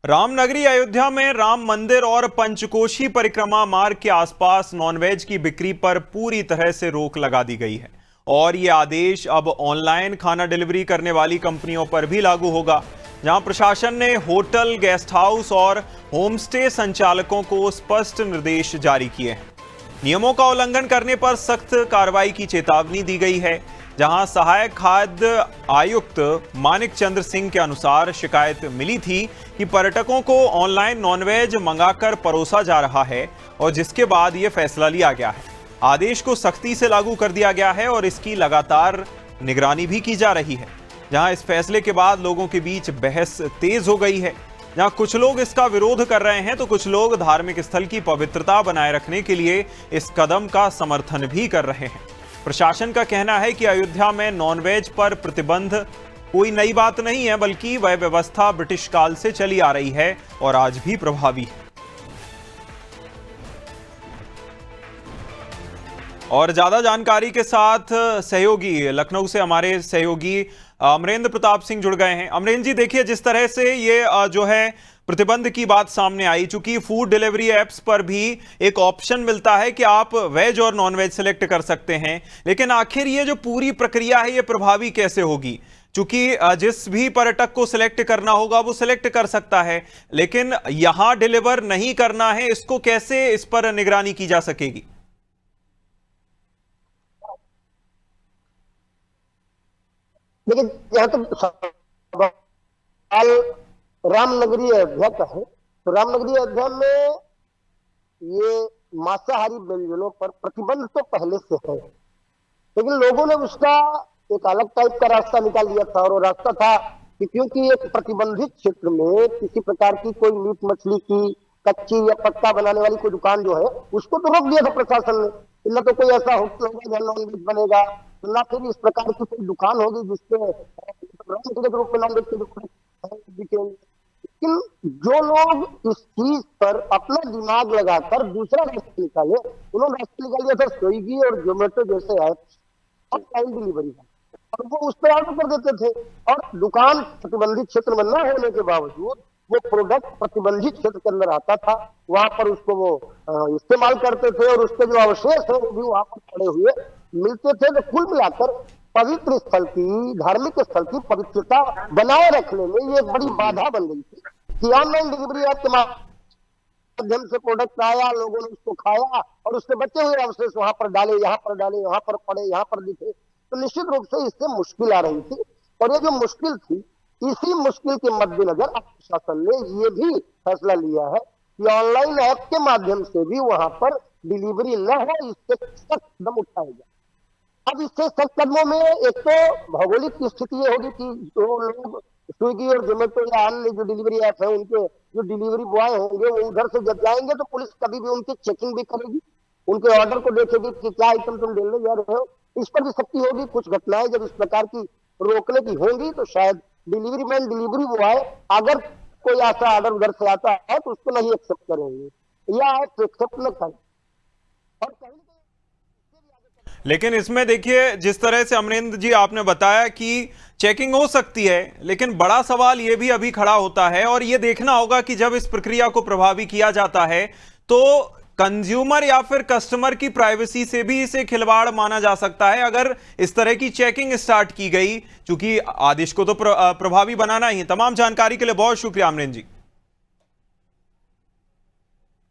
रामनगरी अयोध्या में राम मंदिर और पंचकोशी परिक्रमा मार्ग के आसपास नॉनवेज की बिक्री पर पूरी तरह से रोक लगा दी गई है और ये आदेश अब ऑनलाइन खाना डिलीवरी करने वाली कंपनियों पर भी लागू होगा, जहां प्रशासन ने होटल, गेस्ट हाउस और होमस्टे संचालकों को स्पष्ट निर्देश जारी किए हैं। नियमों का उल्लंघन करने पर सख्त कार्रवाई की चेतावनी दी गई है। जहां सहायक खाद्य आयुक्त मानिक चंद्र सिंह के अनुसार शिकायत मिली थी कि पर्यटकों को ऑनलाइन नॉनवेज मंगाकर परोसा जा रहा है और जिसके बाद यह फैसला लिया गया है। आदेश को सख्ती से लागू कर दिया गया है और इसकी लगातार निगरानी भी की जा रही है। जहां इस फैसले के बाद लोगों के बीच बहस तेज हो गई है। जहां कुछ लोग इसका विरोध कर रहे हैं तो कुछ लोग धार्मिक स्थल की पवित्रता बनाए रखने के लिए इस कदम का समर्थन भी कर रहे हैं। प्रशासन का कहना है कि अयोध्या में नॉनवेज पर प्रतिबंध कोई नई बात नहीं है, बल्कि वह व्यवस्था ब्रिटिश काल से चली आ रही है और आज भी प्रभावी है। और ज्यादा जानकारी के साथ सहयोगी लखनऊ से हमारे सहयोगी अमरेंद्र प्रताप सिंह जुड़ गए हैं। अमरेंद्र जी, देखिए जिस तरह से ये जो है प्रतिबंध की बात सामने आई, चूंकि फूड डिलीवरी एप्स पर भी एक ऑप्शन मिलता है कि आप वेज और नॉन वेज सिलेक्ट कर सकते हैं, लेकिन आखिर ये जो पूरी प्रक्रिया है ये प्रभावी कैसे होगी? चूंकि जिस भी पर्यटक को सिलेक्ट करना होगा वो सिलेक्ट कर सकता है, लेकिन यहां डिलीवर नहीं करना है, इसको कैसे इस पर निगरानी की जा सकेगी? लेकिन जहां तक सवाल रामनगरी अयोध्या का है, तो रामनगरी अयोध्या में ये मांसाहारी व्यंजनों पर प्रतिबंध तो पहले से है, लेकिन लोगों ने उसका एक अलग टाइप का रास्ता निकाल दिया था। और वो रास्ता था कि क्योंकि एक प्रतिबंधित क्षेत्र में किसी प्रकार की कोई मीट मछली की कच्ची या पक्का बनाने वाली कोई दुकान जो है उसको तो रोक दिया था प्रशासन ने। न तो कोई ऐसा होटल होगा जहाँ नॉनवेज बनेगा, ना फिर इस प्रकार की कोई दुकान होगी जिसके रूप में नॉनवेज की दुकान बिकेंगे। लेकिन जो लोग इस चीज पर अपना दिमाग लगाकर दूसरा रास्ता निकाले, उन्होंने रास्ता निकाल दिया था स्विगी और जोमेटो जैसे ऐप्स और टाइम डिलीवरी का, और वो उस पर ऑर्डर कर देते थे। और दुकान प्रतिबंधित क्षेत्र में न होने के बावजूद वो प्रोडक्ट प्रतिबंधित क्षेत्र के अंदर आता था, वहां पर उसको वो इस्तेमाल करते थे और उसके जो अवशेष है वो भी वहां पर पड़े हुए मिलते थे। तो कुल मिलाकर पवित्र स्थल की, धार्मिक स्थल की पवित्रता बनाए रखने में ये एक बड़ी बाधा बन गई थी कि ऑनलाइन डिलीवरी ऐप के माध्यम से प्रोडक्ट आया, लोगों ने उसको खाया और उसके बचे हुए अवशेष वहां पर डाले, यहाँ पर डाले, यहाँ पर पड़े, यहाँ पर दिखे। तो निश्चित रूप से इससे मुश्किल आ रही थी। और ये जो मुश्किल थी, इसी मुश्किल के मद्देनजर प्रशासन ने ये भी फैसला लिया है कि ऑनलाइन ऐप के माध्यम से भी वहां पर डिलीवरी न हो, इससे सख्त कदम उठाया जाए। अब इससे सख्त कदमों में एक तो भौगोलिक स्थिति ये होगी कि जो लोग स्विगी और जोमेटो या अन्य जो डिलीवरी ऐप है उनके जो डिलीवरी बॉय होंगे वो उधर से जब जाएंगे तो पुलिस कभी भी उनकी चेकिंग भी करेगी, उनके ऑर्डर को देखेगी कि क्या आइटम तुम डालने जा रहे हो। इस पर भी सख्ती होगी। कुछ घटनाएं जब इस प्रकार की रोकने की होंगी तो शायद डिलीवरी मैन, डिलीवरी बॉय अगर कोई ऐसा ऑर्डर उधर से आता है तो उसको नहीं एक्सेप्ट करेंगे या एक्सेप्ट न करें। और लेकिन इसमें देखिए जिस तरह से अमरेंद्र जी आपने बताया कि चेकिंग हो सकती है, लेकिन बड़ा सवाल यह भी अभी खड़ा होता है और यह देखना होगा कि जब इस प्रक्रिया को प्रभावी किया जाता है तो कंज्यूमर या फिर कस्टमर की प्राइवेसी से भी इसे खिलवाड़ माना जा सकता है अगर इस तरह की चेकिंग स्टार्ट की गई, क्योंकि आदेश को तो प्रभावी बनाना ही। तमाम जानकारी के लिए बहुत शुक्रिया अमरेंद्र जी।